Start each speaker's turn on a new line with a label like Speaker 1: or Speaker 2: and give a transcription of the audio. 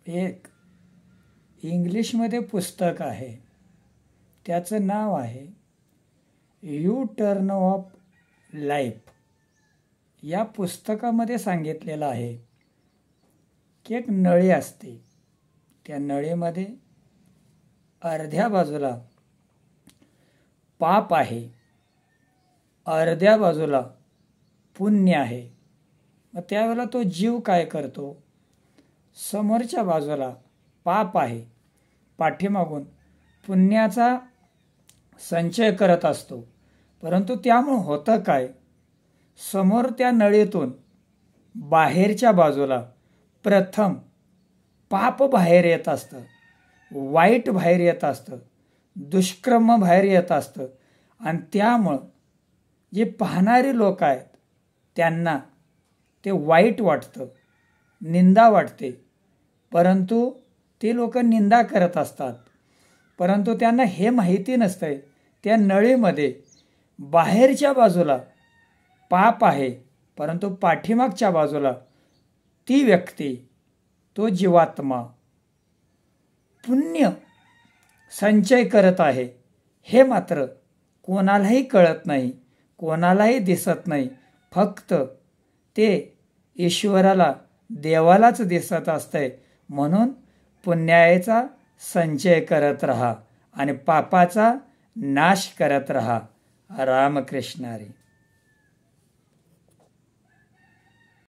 Speaker 1: एक इंग्लिशमध्ये पुस्तक आहे, त्याचं नाव आहे यू टर्न ऑफ लाईफ. या पुस्तकामध्ये सांगितलेलं आहे की एक नळी असते, त्या नळीमध्ये अर्ध्या बाजूला पाप आहे, अर्ध्या बाजूला पुण्य आहे. मग त्यावेळेला तो जीव काय करतो, समोरच्या बाजूला पाप आहे, पाठीमागून पुण्याचा संचय करत असतो. परंतु त्यामुळे होतं काय, समोर त्या नळीतून बाहेरच्या बाजूला प्रथम पाप बाहेर येत असतं, वाईट बाहेर येत असतं, दुष्कर्म बाहेर येत असतं. आणि त्यामुळं जे पाहणारे लोक आहेत त्यांना ते वाईट वाटतं, निंदा वाटते. परंतु ते लोक निंदा करत असतात. परंतु त्यांना हे माहिती नसतंय त्या नळीमध्ये बाहेरच्या बाजूला पाप आहे, परंतु पाठीमागच्या बाजूला ती व्यक्ती, तो जीवात्मा पुण्य संचय करत आहे. हे मात्र कोणालाही कळत नाही, कोणालाही दिसत नाही. फक्त ते ईश्वराला, देवालाच दिसत असतंय. म्हणून पुण्याचा संचय करत राहा आणि पापाचा नाश करत राहा. रामकृष्ण हरी.